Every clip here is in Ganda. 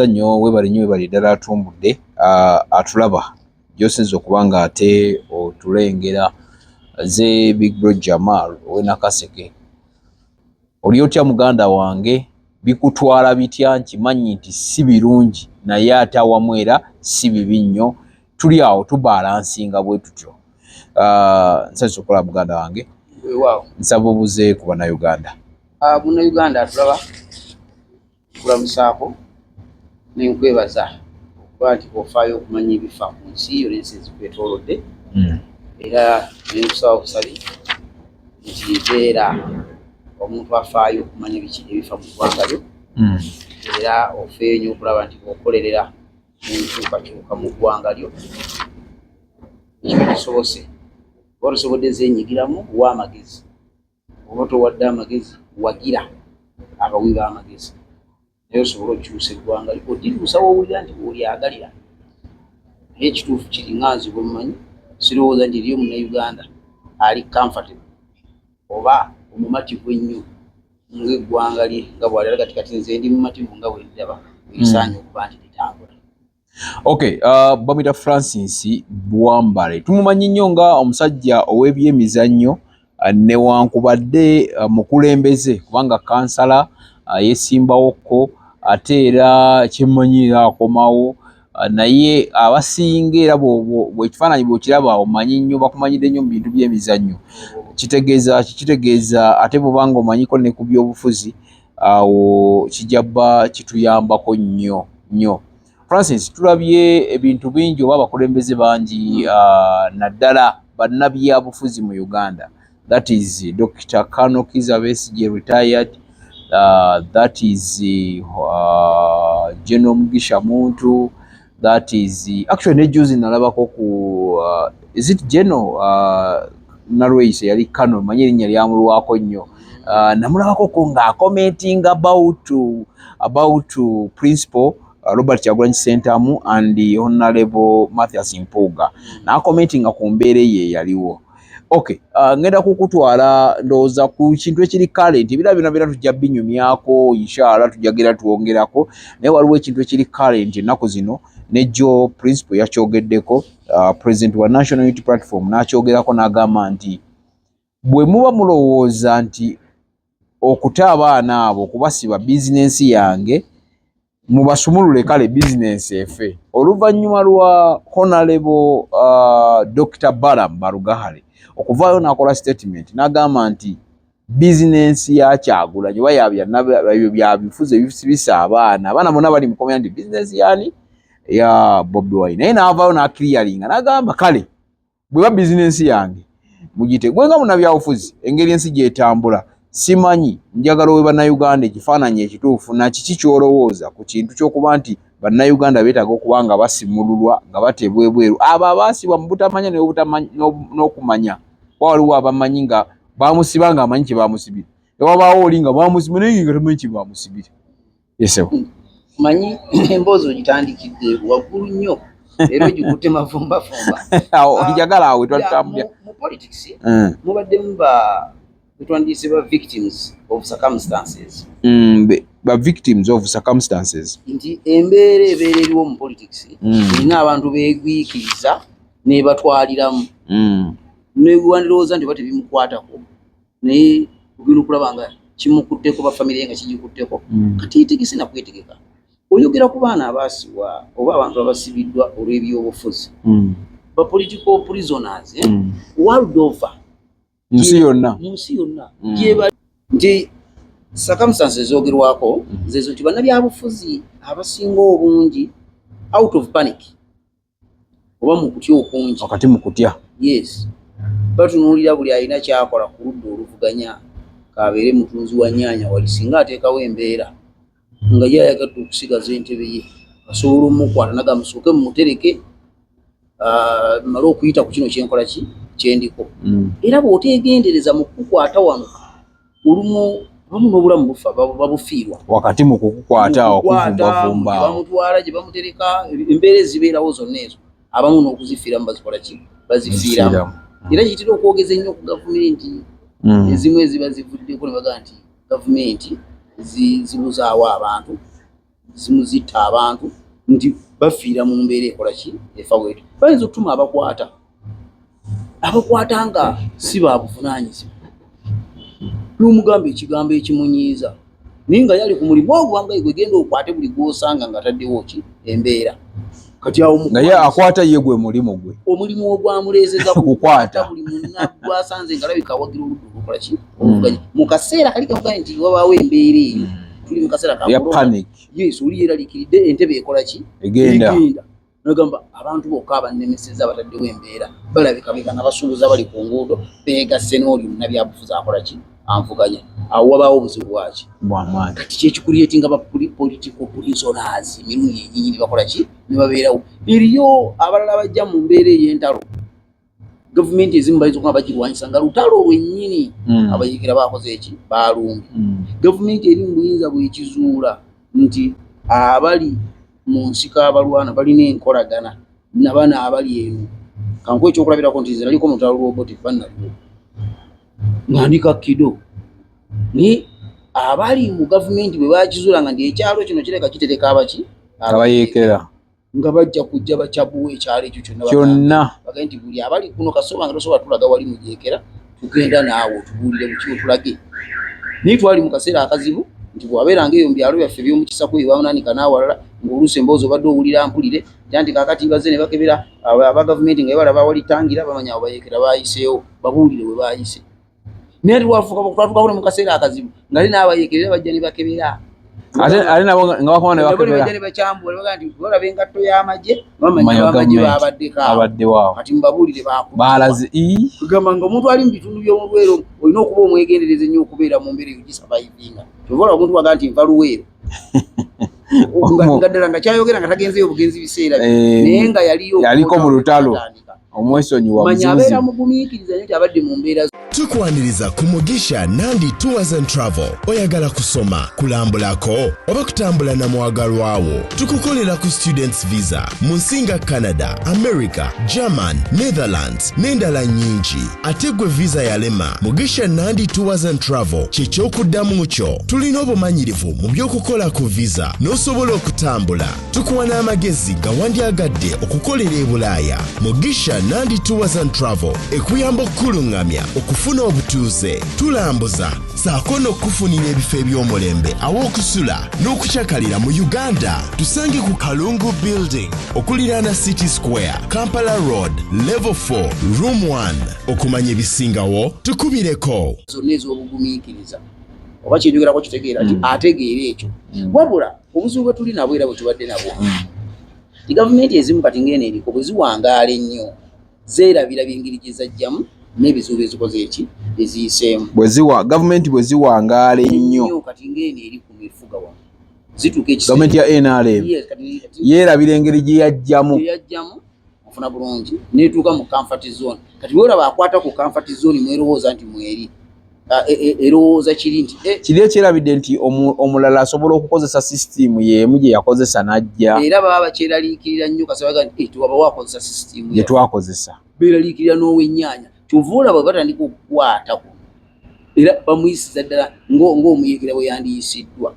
Nnyo webali ddala atumbudde atulaba gy'osinza okuba nga ate otulengera ze Big Bro Jamal ow'e Nakaseke. Oli otya muganda wange, bikutwala bitya? Nkimanyi nti si birungi naye ate awamu era si bibi nnyo. Tuli awo tubalansinga bwe tutyo. Nsanyusa okukola muganda wange. Nsaba obuze ku Bannayuganda. Munnayuganda atulaba kulamusaako nenkwebaza okuba nti ofaayo okumanya ebifa ku nsi yo n'ensi ezikwetoolodde. Era nenkusaba obusabi nti beera omuntu afaayo okumanya biki ebifa mu ggwanga lyo. Era ofeeyo nnyo okulaba nti okolerera enkyukakyuka mu ggwanga lyo ekyo kisobose. Oba tosobodde zeenyigiramu wa amagezi, oba towadde amagezi wagira abawi b'amagezi naye osobola okukyusa eggwanga lyo. Oddiruusa w'owulira nti olyagalira naye ekituufu kiri nganzi bwe mumanyi, sirowooza nti eriyo munnayuganda ali comfortable oba omumativu ennyo ng'eggwanga lye nga bw'alira kati nze ndi mumativu nga bwe ndaba erisaanye okuba nti litambula. Okay, bamwita Francis Bwambale. Tumumanyi nnyo nga omusajja ow'ebyemizannyo newankubadde mukulembeze kubanga kansala yeesimbawokko ate era kyemmanyira akomawo naye abasinga era bw'ekifaananyi bw'okiraba omanyi nnyo bakumanyidde nnyo mu bintu by'emizannyo. Kitegeeza ate bw'obanga omanyiko ne ku byobufuzi awo kijja bba kituyambako nnyo. Francis, tulabye ebintu bingi oba abakulembeze bangi naddala bannabyabufuzi mu Uganda. That is Dr. Kano Kizza Besigye retired. That is General Mugisha Muntu. That is actually nejuzi nalabako ku is it General Narweise yali Kano manye erinnya lyamulwako nnyo. Namulabako ko nga commenting about principal Robert Kyagulanyi Ssentamu and the Honorable Mathias Mpuuga. Na commenting ku mbeera ye yaliwo. Okay, ngenda kukutwala ndowooza ku kintu ekiri current. Ebira byonna tujja binyumyako, inshallah tujjagera tuwongerako. Naye waliwo ekintu ekiri current ennaku zino ne Joe Principal yakyogeddeko, President wa National Unity Platform n'akyogerako n'agamba nti bwe muba mulowooza nti okuta abaana abo okubasiba bizinensi yange mubasumulule kale bizinensi efe. Oluvannyuma lwa Honorable Dr. Balaam Barugahale okuvaayo n'akola statement n'agamba nti bizinensi ya Kyagulanyi oba byabifuzi ebisibisa abaana bonna bali mu komera nti bizinensi yani ya Bobi Wine. Naye n'avaayo n'akiriyalinga n'agamba kale bweba bizinensi yange mugite gwenga munnabyabufuzi engeri ensi gyetambula simanyi njagala we Bannayuganda ekifaananyi ekituufu na kiki ky'olowooza ku kintu ky'okuba nti Bannayuganda beetaaga okuba nga basimululwa nga bateebwa ebweru abo abaasibwa mu butamanya n'okumanya. Waliwo abamanyi nga baamusiba nga amanyi kye baamusibira, ewabaawo oli nga baamusiba naye nga tamanyi kye baamusibira. Ssebo manyi emboozi ogitandikidde waggulu nnyo era ogikutte mafumbafumba. Njagala awo twatambulira mu politics mubadde twandiyise ba victims of circumstances. Ba victims of circumstances. Nti embeera ebeera eriwo mu politics erina abantu beegwikiriza nebatwaliramu newandirowooza nti bate bimukwatako naye ogenda okulaba nga kimukutteko bafamire nga kigikutteko kati itegese nakwetegeka. Oyogera ku baana abaasibwa oba abantu abasibiddwa olw'ebyobufuzi ba political prisoners world over nsi yonna nti circumstances zoogerwako zezo nti bannabyabufuzi abasinga obungi out of panic oba mu kutya okungi wakati mu kutya yes batunuulira buli alina kyakola ku ludda oluvuganya kabeere mutunzi wa nnyaanya wali singa ateekawo embeera nga ye ayagadde okusigaza entebe ye asobola omukwata naga musooke mumutereke male okuyita ku kino kyenkola kyendiko. Era bw'otegendereza mu kukwata wano olumu bamu n'obulamu bufa babufiirwa wakati mu kukukwata okuvumbavumba bamutwala gye bamutereka embeera ezibeerawo zonna ezo abamu n'okuzifiiramu bazikola ki bazifiiramu. Era kitera okwogeza ennyo ku gavumenti ezimu eziba zivuddeko ne bagaa nti gavumenti zibuzaawo abantu zimuzita abantu nti bafiira mu mbeera ekola ki efa wetu. Bayinza okutuma abakwata nga si babuvunaanyizibwa n'omugamba ekigambo ekimunyiiza naye nga yali ku mulimu ogwanga gwe genda okwate buli gw'osanga nga taddewo ki embeera. Kati awo nga ye akwata ye gwe omulimu ogwamuleezeza kukwata buli munna gwasanze nga labika awagira oludda olukola ki oluvuganya mu kaseera kali kavuga nti wabaawo embeera eyo tuli mu kaseera ka yes oli yeraliikiridde entebe ekola ki egenda nagamba abantu bokka abannemeseza abataddewo embeera balabika bigana basuubuza bali ku nguudo beegasse n'oli munnabyabufuzi akola ki anvuganya. Awo wabaawo obuzibu bwaki bw'amaanyi. Kati kyekikuliyetinga ba political prisoners emirundi enyinyi ne bakola ki ne babeerawo. Eriyo abalala bajja mu mbeera ey'entalo gavumenti ezimu bayinza okuba bagirwanyisa nga lutalo lwennyini abayigira baakoze eki baalumbye. Gavumenti eri mu buyinza bwekizuula nti abali mu nsiko abalwana balina enkolagana nabana abali eno kankuwa ekyokulabirako nti nze naliko mu lutalo lw'Obote bannaliwo ng'andika kido naye abali mu gavumenti bwe bakizuulanga nti ekyalo kino kireka kitereka abaki abayeekera nga bajja kujja bakyabuwa ekyalo ekyo kyonna bagambye nti buli abali kuno kasoba nga tosobola tulaga wali mujeekera tugenda naawe tubuulire mu kiwo tulage. Naye twali mu kaseera akazibu nti bwabeeranga eyo mu byalo byaffe by'omukisaku ebibamunanika n'awalala ng'oluusi emboozi obadde owulira mpulire nti kaakati bazze ne bakebera aba gavumenti nga balaba walitangira bamanya abo bayeekera baayiseewo babuulire we baayise. Naye twatukawo ne mu kaseera akazibu nga ali n'abayeekera bajja ne bakebera ate nabo nga bakoma ne bakebera bajja ne bakyambula ne bagamba nti balaba engatto y'amagye bamanya abamagye baabaddewo kati mubabuulire baalaze kugamba nga omuntu ali mu bitundu by'omu Luweero olina okuba omwegendereza ennyo okubeera mu mbeera eyogisabayivinga kyovola omuntu waga nti nva Luweero nga ddala nga kyayogera nga tagenzeyo bugenzi biseera naye nga yaliko mu lutalo omwesonyiwa manya abeera mugumiikiriza nti abadde mu mbeera. Tukwaniriza ku Mugisha Nandi Tours and Travel. Oyagala kusoma, kulambulako oba kutambula na mwagalwawo, tukukolera ku students visa mu nsinga Canada, America, German, Netherlands n'endala nyingi. Ate gwe visa yalema, Mugisha Nandi Tours and Travel ky'ekyokuddamu kyo. Tulina obumanyirivu mu by'okukola ku visa n'osobola okutambula. Tukuwa n'amagezi gawandyagadde okukolera e Bulaaya. Mugisha Nandi Tours and Travel ekuyamba okkulungamya okufuna obutuuze, tulambuza saako n'okufunira ebifo eby'omulembe aw'okusula n'okukyakalira mu Uganda. Tusange ku Kalungu Building okuliraana City Square, Kampala Road, Level 4, Room 1. Okumanya ebisingawo tukubireko. Zonna ez'obugumiikiriza oba kyenjogerako kitegeera nti ategeera ekyo wabula obuzibu bwe tuli nabwo era bwe tubadde nabwo gavumenti ezimu kati ng'eno eriko bwe ziwangaala ennyo zeerabira byengeri gye zajjamu n'ebizibu ezikoze eki eziyiseemu gavumenti bwe ziwangaala ennyo kati ng'eno eri ku mifuga wa zituuka gavumenti ya NRM yeerabira engeri gye yajjamu ofuna bulungi netuuka mu comfort zone. Kati bwe olaba akwata ku comfort zone mwerowooza nti mweri erowooza kiri nti kiri ekyerabidde nti omulala asobola okukozesa sisitimu yeemu gye yakozesa n'ajja era baba bakyeraliikirira nnyo kasabaga nti tuwaba wakozesa sisitimu gye twakozesa beeraliikirira n'ow'ennyaanya kyova olaba batandika okukwata ku era bamuyisiza ddala ng'omuyeekera bwe yandiyisiddwa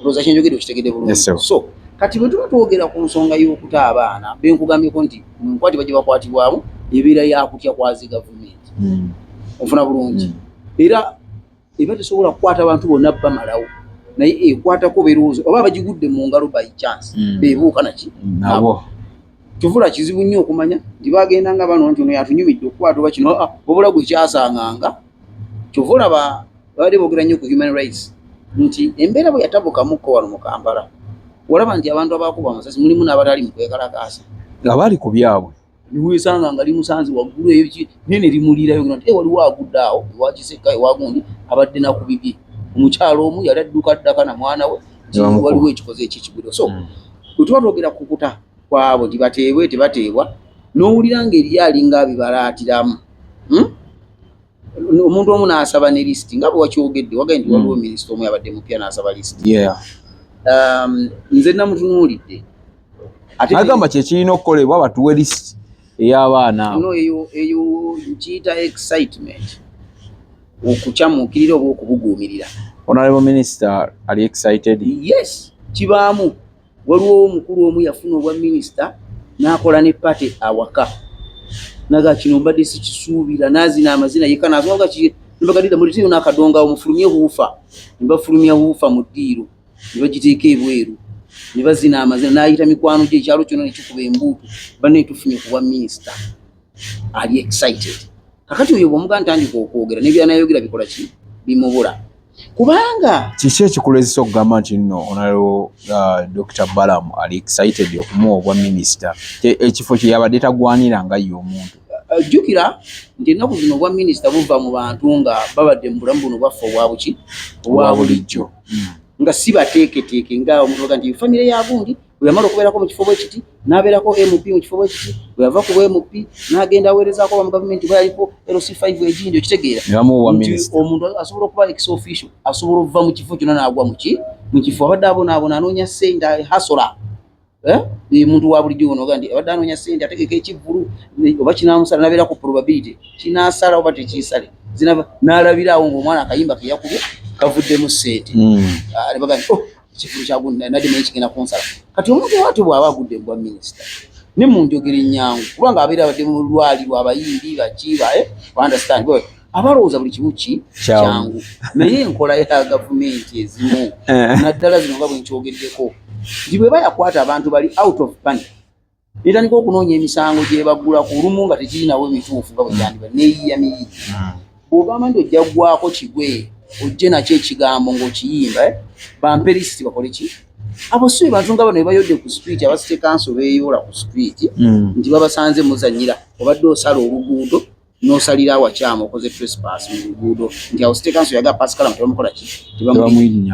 olowooza kyenjogedde okitegedde bulungi. So kati bwe tuba twogera ku nsonga y'okuta abaana benkugambyeko nti nkwatibwa gye bakwatibwamu ebeera yakutya kwazi gavumenti ofuna bulungi era eba tesobola kukwata abantu bonna bamalawo naye ekwatako berowooza oba bagigudde mu ngalo by chance bebuuka naki nabo kyovula kizibu nnyo okumanya nti bagendanga bano nti ono yatunyumidde okukwata oba kino wabula gwe kyasanganga kyovula babadde boogera nnyo ku human rights nti embeera bwe yatabukamukko wano mu Kampala olaba nti abantu abakuba amasasi mulimu n'abatali mu kwekalakaasa abali ku byabwe niweesanga nga limusanze waggulu eyo nene limulirayo nti waliwo agudde awo ewakiseka ewagundi abadde naku bibye omukyalo omu yali adduka ddaka na mwana we waliwo ekikoze ekyekigwiro. So bwe tuba twogera kukuta kwabo tibateebwe tebateebwa n'owulira ng'eri alinga abibalaatiramu omuntu omu n'asaba ne lisiti nga bwe wakyogedde wagaye nti waliwo minisita omu yabadde mupya n'asaba lisiti nze namutunuulidde agamba kyekirina okukolebwa batuwe lisiti ey'abaana eyo nkiyita excitement okukyamuukirira oba okubuguumirira. Honorable Minister ali excited? Yes, kibaamu waliwo omukulu omu yafuna obwa minisita n'akola ne pate awaka naga kino mbadde sikisuubira nazina amazina yeka nazoga nibagadira muri tino nakadonga omufulumye huufa nibafulumya huufa mu ddiiro nibagiteeka ebweru nibazina amazina n'ayita mikwano gye ekyalo kyonna nekikuba embuutu banne tufunye ku bwa minisita ali excited kakati oyo bw'omuga ntandika okwogera nebyanayogera bikola ki bimubula kubanga kiki ekikulezesa okugamba nti nno onalo Dr. Balaam ali excited okumuwa obwa minisita ekifo kye yabadde tagwanira nga ye omuntu jjukira nti ennaku zino obwa minisita buva mu bantu nga babadde mu bulamu buno bwaffe obwa bulijjo nga si bateeketeeke nga omuntu oga nti famire ya gundi bwe yamala okubeerako mu kifo bwe kiti n'abeerako MP mu kifo bwe kiti bwe yava ku MP n'agenda aweerezaako mu gavumenti bwe yaliko LC5 egindi okitegeera nti omuntu asobola okuba ex official asobola okuva mu kifo kyonna n'agwa mu kifo abadde abonaabona anoonya ssente hasola muntu wa bulijjo ono oga nti abadde anoonya ssente ategeka ekivvulu oba kinaamusala n'abeera ku probability kinaasala oba tekiisale n'alabiraawo ng'omwana akayimba ke yakubye kavuddemu ssente ne baga nti ekivvulu kyagundinadde naye kigenda kunsala kati omuntu owate bw'aba agudde bwa minisita ne mu njogera ennyangu kubanga abeera abadde mu lwaliro abayimbi bakiba understand abalowooza buli kimu kyangu naye enkola ya gavumenti ezimu naddala zino nga bwe nkyogeddeko nti bwe bayakwata abantu bali out of panic netandika okunoonya emisango gye baggula ku lumu nga tekirinawo emituufu nga bwe gyandiba neeyiya miyiyi bw'ogamba nti ojja ggwako kigwe ojje nakyo ekigambo ng'okiyimba bampe lisiti bakole ki abo si bantu nga bano bayodde ku street abasite kanso beeyoola ku street nti babasanze muzanyira obadde osala oluguudo n'osalira awakyama okoze trespass mu luguudo nti awo site kanso yaga Pascal mutamukola ki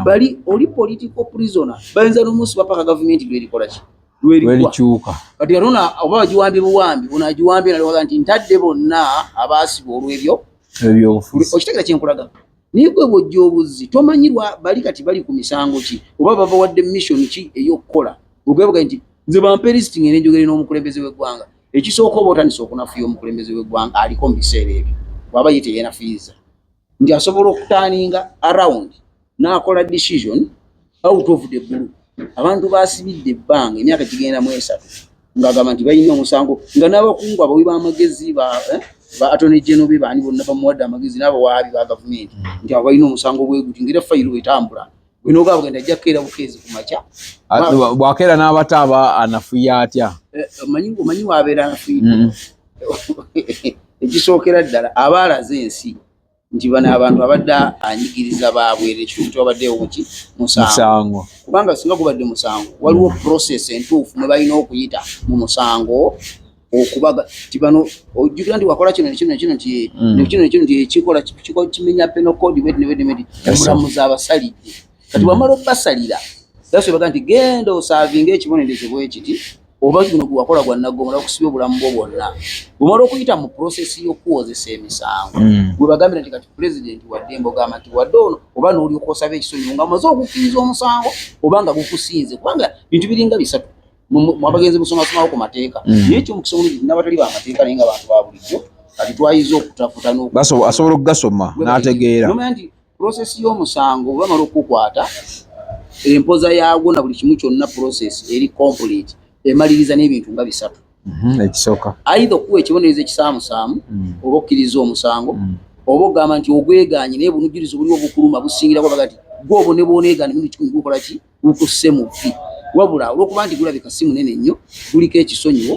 bali oli political prisoner bayinza n'omunsi bapaka gavumenti lwerikola ki lwerikyuka kati alona oba bagiwambye buwambi bunagiwambye nalwaga nti ntadde bonna abaasiba olw'ebyo okitegeera kyenkulaga naye gwe bw'ojja obuzzi tomanyirwa bali kati bali ku misango ki oba baba wadde mission ki ey'okukola ogwebuga nti nze bampe lisiti ngende njogere n'omukulembeze w'eggwanga ekisooka oba otandise okunafuya omukulembeze w'eggwanga aliko mu biseera ebyo bw'aba ye teyenafiiza nti asobola okutaaninga around n'akola decision out of the blue abantu baasibidde ebbanga emyaka gigenda mu 3 ng'agamba nti balina omusango nga n'abakungu abawi b'amagezi ba attorney general be baani bonna bamuwadde amagezi n'abawaabi ba gavumenti nti abo balina omusango bweguti ngera fayiro bwetambula bwinoga bugenda ajja kukeera bukeezi ku makya bwakeera n'abataaba anafuya atya omanyi waabeera anafuyidde ekisookera ddala abaalaze ensi nti bano abantu abadde anyigiriza baabwere ekituufu kyabaddeewo muki musango kubanga singa gubadde musango waliwo process entuufu mwe balina okuyita mu musango okubaga ti bano ojjukira nti wakola kino nti ekikola kimenya penal code wednevedemedi omulamuzi abasalidde kati wamala okubasalira gaswe baga nti genda osaavinga ekibonerezo bwekiti oba guno gwe wakola gwa naggo omala okusibya obulamu bwo bwonna bwomala okuyita mu process y'okuwozesa emisango gwe bagambira nti kati pulezidenti wadde mbogamba nti wadde ono oba n'olyoka osaba ekisonyiwo nga amaze okukkiriza omusango oba nga gukusinze kubanga bintu biringa bisatu mwabagenzi musomasomawo ku mateeka naye ekyomukisomo n'abatali bamateeka naye nga bantu ba bulijjo kati twayiza okutafuta asobola okugasoma n'ategeera nomanya nti process y'omusango bamala okukwata empoza yaagwo na buli kimu kyonna process eri complete emaliriza n'ebintu nga bisatu ekisooka aidha okuwa ekibonerezo ekisaamusaamu oba okkiriza omusango oba ogamba nti ogweganye naye bunujjulizo buliwo bukuluma busingirako baga ti gwobo ne bwoneegane minu 10 gukola ki gukusse mu bbi wabula olwokuba nti gulabika si munene nnyo guliko ekisonyiwo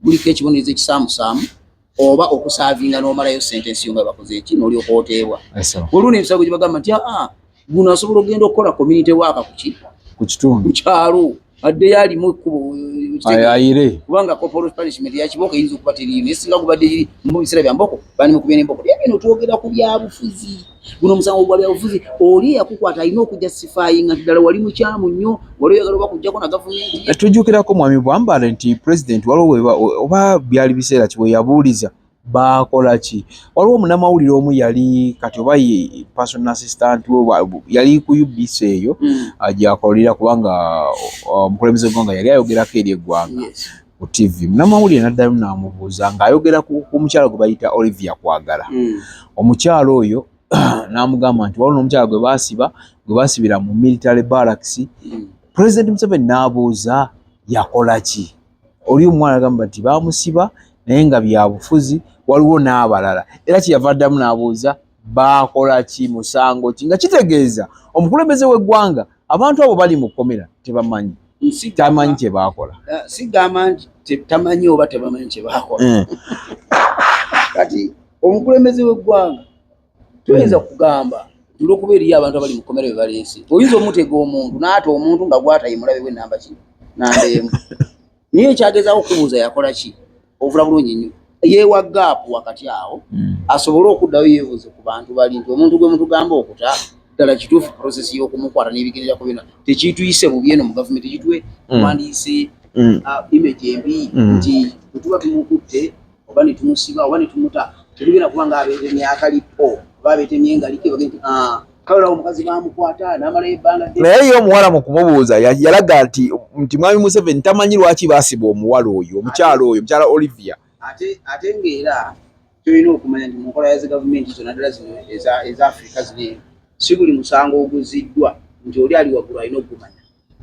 guliko ekibonerezo ekisaamusaamu oba okusaavinga n'omalayo sentensi yo nga bakoze eki n'olyoka oteebwa waliwo n'ebisago gye bagamba nti guno asobola okugenda okukola community waaka ku kitundu ku kyalo adde yalimu ekkubo ayire kubanga corporal punishment yakiboko eyinza okuba teriyo esinga gubadde iri mu biseera bya mboko bani mukubye n'emboko naye bino twogera ku byabufuzi guno omusango gwa byabufuzi oli eyakukwata alina okujustifyinga nti ddala wali mukyamu nnyo wali oyagala oba kujjako na gavumenti tujjukirako mwami Bwambale nti president waliwo oba byali biseera kibwe yabuuliza bakola ki waliwo munnamawulire omu yali kati oba personal assistant yali ku UBC eyo gyakolera kubanga omukulembeze gwanga yali ayogerako eri eggwanga ku TV munnamawulire n'addayo n'amubuuza ng'ayogera ku mukyala gwe bayita Olivia Kwagala omukyala oyo n'amugamba nti waliwo n'omukyala gwe baasibira mu military barracks President Museveni n'abuuza yakola ki? Oli omwana agamba nti baamusiba naye nga bya bufuzi, waliwo n'abalala. Era kyeyava addamu n'abuuza baakola ki, musango ki? Nga kitegeeza omukulembeze w'eggwanga abantu abo bali mu kkomera tebamanyi, tamanyi kye baakola. Sigamba nti tamanyi oba tebamanyi kye baakola. Kati omukulembeze w'eggwanga tuyinza kugamba olw'okuba eriyo abantu abali mu kkomera be baleese. Oyinza omutega omuntu n'ate omuntu nga gwatayimulabe we namba ki namba emu. Niye ekyagezaako okubuuza yakola ki ovula bulungi nnyo yeewa gaapu wakati awo asobole okuddayo yeebuuze ku bantu bali nti omuntu gwe mutugamba okuta ddala kituufu process y'okumukwata n'ebigenderako byonna tekituyise bubi eno mu gavumenti tekituwe wandiise image embi nti bwe tuba tumukutte oba ne tumusiba oba ne tumuta tetugenda kuba nga abeetemye akalipo oba abeetemye engalike bagenti kawulawo omukazi baamukwata n'amalayo ebbanga. Naye ye omuwala mu kumubuuza yalaga nti Mwami Museveni tamanyi lwaki baasiba omuwala oyo, omukyala Olivia. Ate ng'era tulina okumanya nti mu nkola ya gavumenti zonna ddala zino eza Afrika zino si buli musango oguziddwa nti oli ali waggulu alina okugumanya.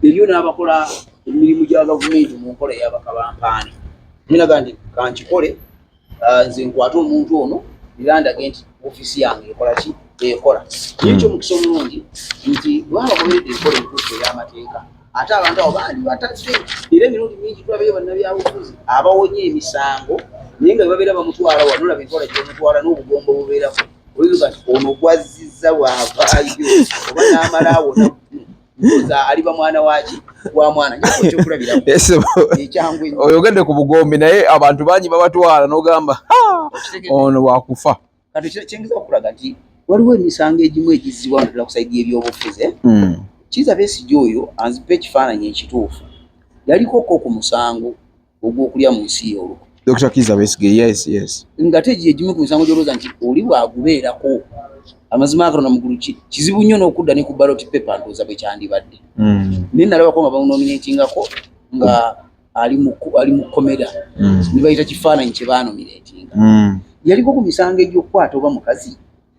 Eriyo n'abakola emirimu gya gavumenti mu nkola ey'abakabampaani. Minaga nti kankikole nze nkwate omuntu ono era ndage nti ofiisi yange ekola ki ekola. Ekyo mukisa omulungi nti bwabakoleredde enkola entuufu ey'amateeka ate abantu abo baali batazze era emirundi mingi tulabeyo bannabyabufuzi abawonye emisango naye nga babeera bamutwala wano olaba enkola gy'omutwala n'obugombo bubeerako oyinza kati ono gwazizza bw'avaayo oba n'amala awona nkoza aliba mwana waki wa mwana nyakoky'okulabirako ekyangu ennyo. Oyogedde ku bugombe naye abantu bangi babatwala n'ogamba ono wakufa. Kati kyengeza okulaga nti waliwo emisango egimu egizzibwa naddala ku sayidi y'ebyobufuzi. Kizza Besigye oyo anzipa ekifaananyi ekituufu yalikoko ku musango ogw'okulya mu nsi y'olwo. Dr. Kizza Besigye, yes. Nga tegiye egimu ku misango gy'olowooza nti oli bwagubeerako amazima agalona mugulu kizibu nnyo n'okudda ne ku ballot paper ndowooza bwe kyandibadde. Naye nalabako nga bamunominatingako nga ali mu kkomera ne bayita kifaananyi kye baanominatinga. Yaliko ku misango egy'okukwata oba mukazi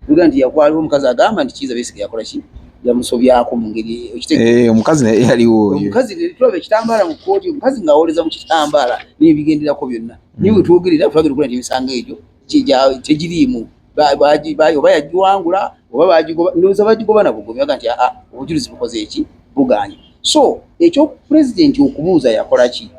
luga nti yakwaliwo omukazi agamba nti Kizza Besigye yakola ki yamusobyako mu ngeri omukazi naye yaliwo omukazi tulaba ekitambaala mu kkooti omukazi ng'awoleza mu kitambaala n'ebigenderako byonna naye bwe twogerera tulagera okukola nti emisango egyo tegiriimu oba yagiwangula oba bagigoba ndowooza bagigoba na bugobi baga nti obujulizi bukoze eki buganye. So ekyo pulezidenti okubuuza yakola ki.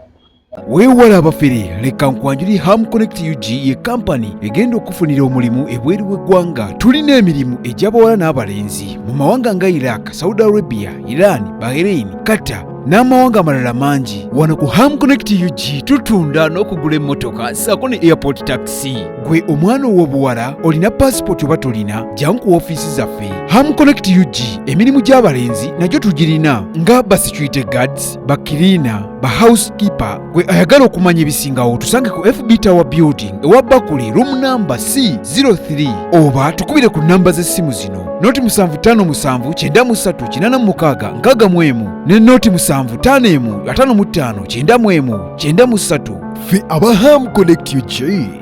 Weewala abafere leka nkwanjuli Ham Connect UG ye kampani egenda okufunira omulimu ebweru w'eggwanga. Tulina emirimu egy'abawala n'abalenzi mu mawanga nga Iraq, Saudi Arabia, Iran, Bahrain, Qatar n'amawanga amalala mangi. Wano ku Ham Connect UG tutunda n'okugula emmotoka ssaako ne airport taxi. Gwe omwana ow'obuwala olina passport oba tolina jangu ku ofiisi zaffe. Ham Connect UG emirimu gy'abalenzi nagyo tugirina nga ba security guards, ba cleaner, ba housekeeper. Gwe ayagala okumanya ebisingawo tusange ku FB Tower Building ewa Bakuli room number C03 oba tukubire ku namba z'essimu zino noti 753936 ne noti 7551559193. Ffe aba Ham Connect UG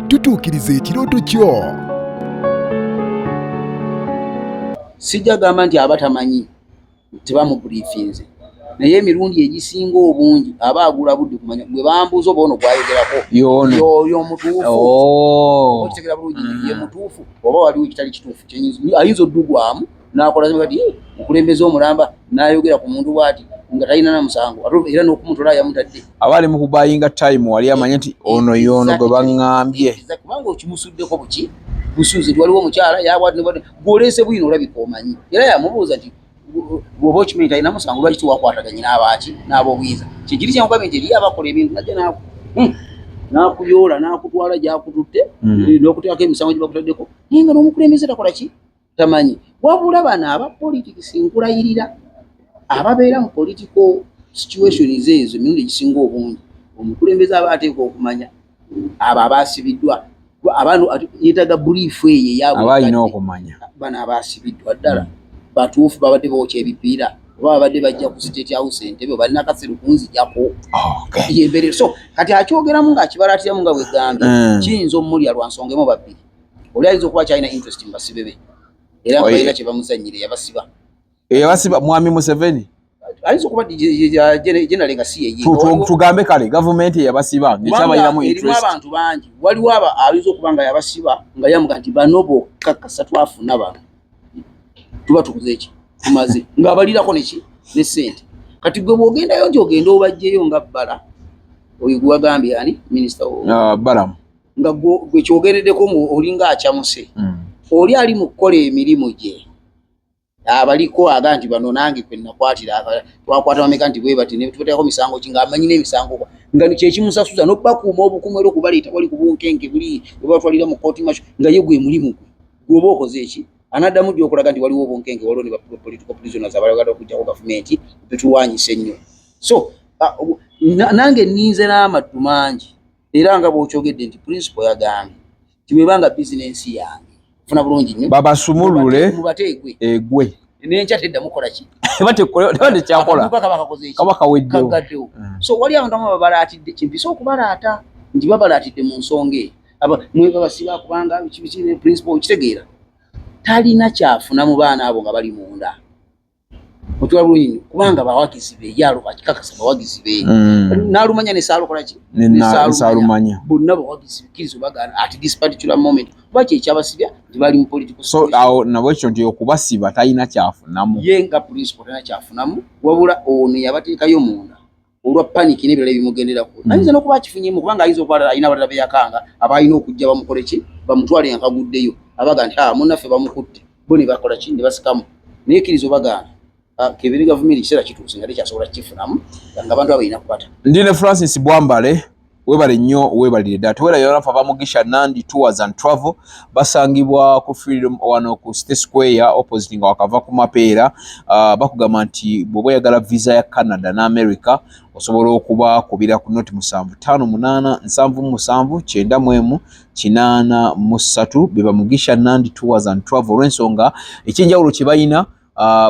tutuukiriza ekirooto kyo. Sijja gamba nti abatamanyi tebamubuliefinze naye emirundi egisinga obungi aba agula budde kumanya bwe bambuuza oba ono gwayogerako yoyo omutuufu okitegera bulungi ye mutuufu oba waliwo ekitali kituufu ayinza oddugwamu n'akola kati mukulembeze omulamba n'ayogera ku muntu bw'ati nga talina na musango era n'okumutola yamutadde abali mu kubayinga time wali amanye nti ono yono gwe baŋŋambye kubanga okimusuddeko buki busuuzi waliwo omukyala yabwadde gw'oleese bwino olabika omanyi era yamubuuza nti bw'oba okimanyi talina musango lwaki tiwakwataganye n'abaaki n'ab'obuyinza kikiri kyamugambye nti eriyo abakola ebintu najja n'akuyoola n'akutwala gy'akututte n'okuteekako emisango gye bakutaddeko naye nga n'omukulembeze takola ki tamanyi wabula bano aba politics nkulayirira ababeera mu political situations ezo emirundi egisinga obungi omukulembeze aba ateekwa okumanya abo abaasibiddwa abantu yeetaga brief eyo abalina okumanya bano abaasibiddwa ddala batuufu babadde bookya ebipiira oba babadde bajja ku State House Entebbe balina akasiru kunzijako yembeere so kati akyogeramu ng'akibalaatiramu nga bwegambye kiyinza omulya lwa nsonga emu babiri oli ayinza okuba kyalina interest mu basibe be era nga balina kye bamuzannyire yabasiba Mwami Museveni ayinza okuba general nga si ye tugambe kale government yabasiba ng'ekyabaliramu interest erimu abantu bangi waliwo ayinza okuba nga yabasiba nga yamuga nti bano bokkakasa twafuna bano tuba tukuze eki tumaze ng'abalirako neki ne ssente kati gwe bw'ogendayo nti ogenda obajjeyo nga Bala oyo gwe wagambye ani minisita Balaam nga gwe kyogereddeko olinga akyamuse oli ali mu kukola emirimu gye abaliko aga nti bano nange kwe nakwatira twakwata bameka nti bwe bati ne tuteekako misango ki ng'amanyi n'emisango nga kyekimusasuza n'okubakuuma obukumu era okubaleeta wali ku bunkenke buli bwe batwalira mu kooti masho nga ye gwe mulimu gwe oba okoze eki anaddamu gy'okulaga nti waliwo obunkenke waliwo ne ba political prisoners abalagala okugjako gavumenti betuwanyisa ennyo so nange nninze n'amaddu mangi era nga bw'okyogedde nti principal yagambye nti bwebanga bizinensi yange funa bulungi nnyo babasumulule mubateekwe egwe nenkya tedda mukola ki tebate kyakola kaba kaweddewo so wali abantu abamu babalaatidde kimpisa okubalaata nti babalaatidde mu nsonga eyo mwe babasiba kubanga biki principal kitegeera talina kyafuna mu baana abo nga bali munda otwala bulungi kubanga bawagizi be yalo bakikakasa bawagizi be nalumanya ne salokola ki salumanya bonna bawagizi kirizo bagana at this particular moment baki ekyabasibya nti bali mu political so awo nabo ekyo nti okubasiba talina kyafunamu ye nga principal talina kyafunamu wabula ono yabateekayo munda olwa panic n'ebirala ebimugenderako ayinza n'okuba akifunyemu kubanga ayinza okuba alina abalala beyakanga abalina okujja bamukole ki bamutwale nkaguddeyo abaga nti munnaffe bamukutte bo ne bakola ki ne basikamu naye kirizo bagana kebiri gavumenti kiseera kituuse nga tekyasobola kifunamu nga abantu abalina kupata ndine Francis Bwambale webale nnyo webalire ddala tewerayo nafa bamugisha Nandi Tours and Travel basangibwa ku Freedom wano ku State Square opposite nga wakava ku Mapeera bakugamba nti bw'oba oyagala visa ya Canada na America osobola okuba kubira ku noti 7587978183 beba mugisha Nandi Tours and Travel olw'ensonga ekyenjawulo kye bayina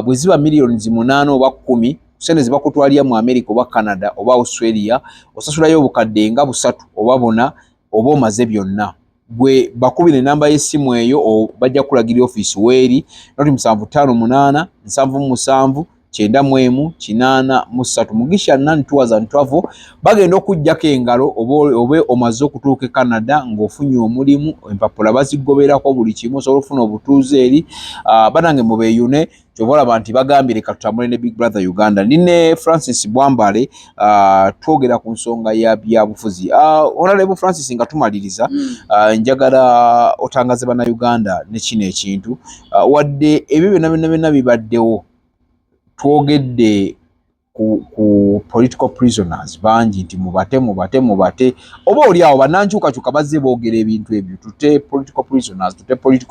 bwe ziba millions 8 oba 10 sente zibakutwalira mu America oba Canada oba Australia osasulayo obukadde nga 3 oba 4 oba omaze byonna gwe bakubire namba y'essimu eyo bajja kulagira office weeri noti 7587978183 mugisha Nandi Tours and Travel bagenda okujjako engalo oba omaze okutuuka Canada ng'ofunye omulimu empapula bazigoberako buli kimu osobola okufuna obutuuze eri banange mubeeyune kyova olaba nti bagambye leka tutambule ne Big Brother Uganda. Nine Francis Bwambale twogera ku nsonga ya byabufuzi. Honorable Francis nga tumaliriza njagala otangaze bana Uganda ne kino ekintu wadde ebyo byonna bibaddewo twogedde ku political prisoners bangi nti mubate oba oli awo banankyukakyuka bazze boogera ebintu ebyo tute political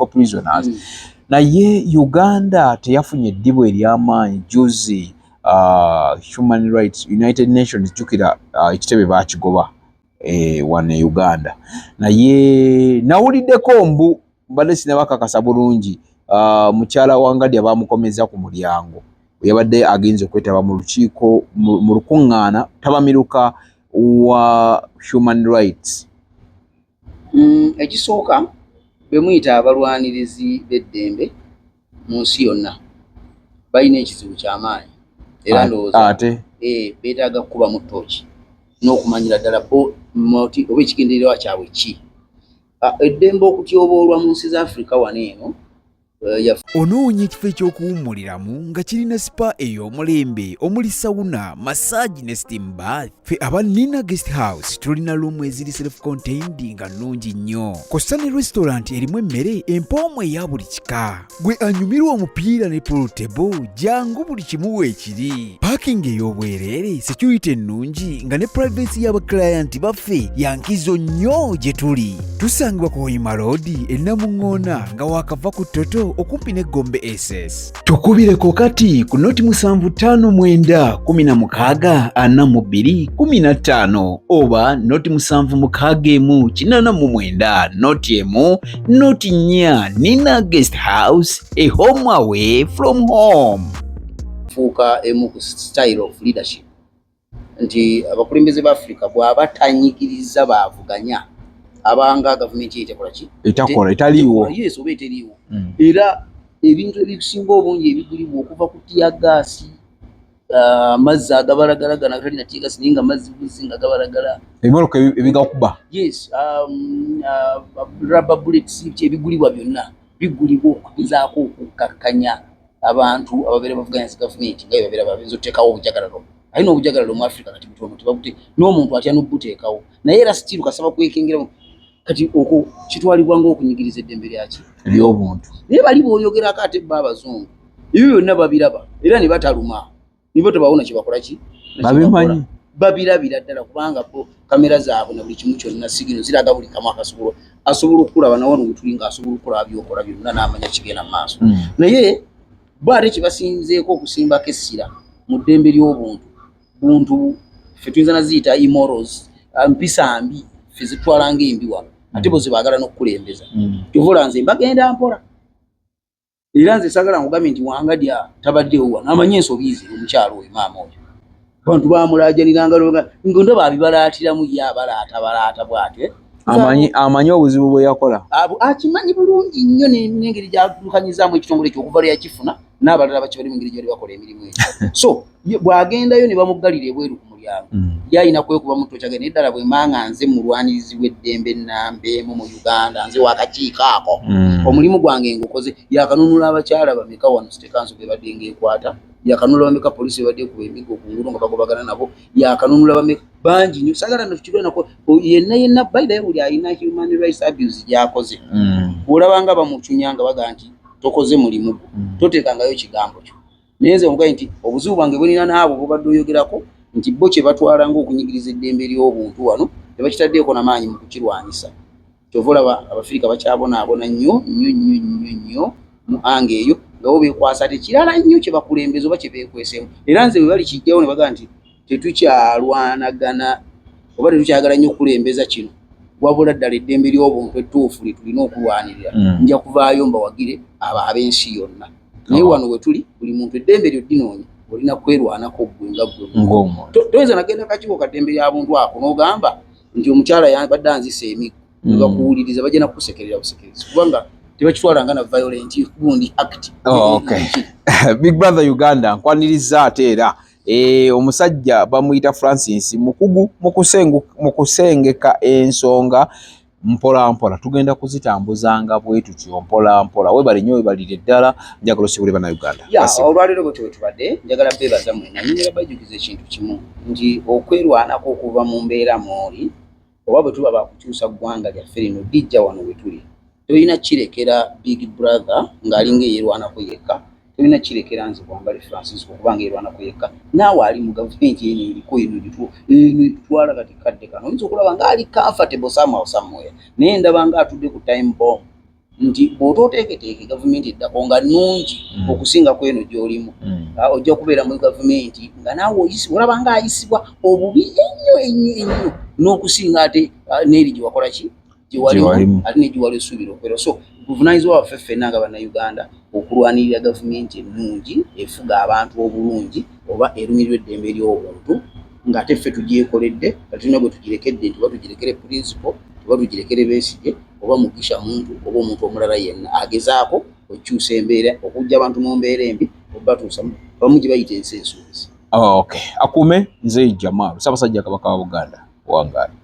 prisoners naye Uganda teyafunye eddibu ery'amaanyi juzi Human Rights United Nations jukira ekitebe bakigoba wane Uganda naye nawuliddeko mbu mbadde sinabakakasa bulungi mukyala wangadi abamukomeza ku mulyango yabadde agenze okwetaba mu lukiiko mu lukuŋŋaana tabamiruka wa Human Rights ekisooka bemuyita abalwanirizi b'eddembe mu nsi yonna balina ekizibu ky'amaanyi era ndowooza beetaaga kuba mu ttooki n'okumanyira ddala oba ekigendererwa kyabwe ki eddembe okutyoboolwa mu nsi za Afrika wano eno onoonya ekifo ekyokuwummuliramu nga kirina sipa ey'omulembe omuli sawuna massage ne steam bath ffe aba Nina Guest House tulina luumu eziri self-contained nga nnungi nnyo kosta ne restaurant erimu emmere empoomu eya buli kika gwe anyumirwa omupiira ne pool table jangu buli kimu weekiri parking ey'obwereere security ennungi nga ne privacy y'abaclienti baffe yankizo nnyo gye tuli tusangibwa ku Hoima Road ennamuŋŋoona nga waakava ku Toto okumpi ne Gombe SS. Tukubireko kati ku noti 75464215 oba noti 761489 noti emu noti 4 Nina Guest House, a home away from home. Fuuka emu ku style of leadership nti abakulembeze ba Afrika bw'aba tanyigiriza baavuganya abanga gavumenti etekola ki etakola etaliiwo yes oba eteriiwo era ebintu ebisinga obungi ebigulibwa okuva ku tiyagaasi amazzi agabalagala gana talina tiika sininga amazzi buzinga gabalagala ebimoloka ebigakuba yes rubber bullets ebigulibwa byonna bigulibwa okugezaako okukakkanya abantu ababeera bavuganyisa gavumenti nga babeera babenza oteekawo obujagalalo alina obujagalalo mu Africa kati butono tebakuti n'omuntu atya n'obuteekawo naye era still kasaba kwekengeramu kati okwo kitwalibwa ng'okunyigiriza eddembe lyaki ery'obuntu naye bali boolyogerako ate bba abazungu ebyo byonna babiraba era ne bataluma nibo tebawona kye bakola ki babimanyi babirabira ddala kubanga bo kamera zaabwe na buli kimu kyonna sigino ziraga buli kamu asobola okulaba nawano wetuli ng'asobola okulaba byokola byonna n'amanya kigenda mu maaso naye bo ate kyebasinzeeko okusimbako essira mu ddembe ly'obuntu buntu ffe tuyinza naziyita immorals mpisa mbi ffe zitwala ng'embi wano ate bo ze baagala n'okukulembeza tovola nze mbagenda mpola era nze sagala nkugambye nti Wangadya tabaddewo wano amanyi ensobiizi omukyalo oyo maama oyo bantu bamulaajaniranga ngondaba abibalaatiramu ye balaata bwate amanyi obuzibu bwe yakola akimanyi bulungi nnyo n'engeri gyalukanyizaamu ekitongole ekyokuva lwe yakifuna n'abalala bakibali mu ngeri gyali bakola emirimu egyo so bw'agendayo ne bamuggalira ebweru ku mulyango ye alina kwekuba mu tokyage naye ddala bwe manga nze mulwanirizi w'eddembe ennambeemu mu Uganda nze wakakiiko ako omulimu gwange ngukoze yakanunula abakyala bameka wano sitekanso be badde ng'ekwata yakanunula bameka polisi badde ku emigo ku ngulu nga bagobagana nabo yakanunula bameka bangi nnyo sagala nakirwe nako yenna bayida ye buli alina human rights abuse gy'akoze bw'olabanga bamucunyanga baga nti tokoze mulimu toteekangayo kigambo kyo naye nze omugaye nti obuzibu bwange bwenina naabo bubadde oyogerako nti bo kye batwala ng'okunyigiriza eddembe ly'obuntu wano tebakitaddeeko n'amaanyi mu kukirwanyisa kyova olaba Abafirika bakyabonaabona nnyo mu anga eyo nga bo beekwasa tekirala nnyo kye bakulembeza oba kye beekweseemu era nze bwe bali kijjawo ne baga nti tetukyalwanagana oba tetukyagala nnyo okulembeza kino wabula ddala eddembe ly'obuntu ettuufu lye tulina okulwanirira nja kuvaayo mbawagire ab'ensi yonna naye wano we tuli buli muntu eddembe lyo ddinoonya olina kwerwanako ggwe nga ggwe toyinza nagenda kakiiko kaddembe ly'abuntu ako n'ogamba nti omukyala yabadde anzisa emigo ne bakuwuliriza bajja nakusekerera busekerezi kubanga tebakitwalanga na violent gundi act. Big Brother Uganda nkwaniriza ate era omusajja bamuyita Francis mukugu mu kusengeka ensonga mpola mpola tugenda kuzitambuzanga bwetu tutyo mpola mpola webali nnyo webalire ddala njagala osibule bana Uganda olwaliro bwe tubadde njagala beebaza mwena nyingira bajukiza ekintu kimu nti okwerwanako okuva mu mbeera mwoli oba bwe tuba bakukyusa ggwanga lyaffe lino lijja wano we tuli tolina kirekera Big Brother ng'alinga eyerwanako yekka tolina kirekera nze Bwambale Francis okubanga eyerwanako yekka naawe ali mu gavumenti eno eriko eno itwala kati kadde kano oyinza okulaba ng'ali comfortable somewhere naye ndaba ng'atudde ku time bomb nti bw'otooteeketeeke gavumenti eddako nga nnungi okusingako eno gy'olimu ojja kubeera mu gavumenti nga naawe olaba ng'ayisibwa obubi ennyo n'okusinga ate n'eri gye wakola ki gyewalimu ate ne gyewali osuubira okubeera so buvunaanyizibwa waffe ffenna nga bannayuganda okulwanirira gavumenti ennungi efuga abantu obulungi oba erumirirwa eddembe ly'obuntu ng'ate ffe tugyekoledde tulina bwe tugirekedde nti oba tugirekere principle oba tugirekere Besigye oba Mugisha muntu oba omuntu omulala yenna agezaako okukyusa embeera okujja abantu mu mbeera embi obatuusa bamu gye bayita ensi ensuubizi. Akume nze Jamal Ssaabasajja Kabaka wa Buganda wangaala.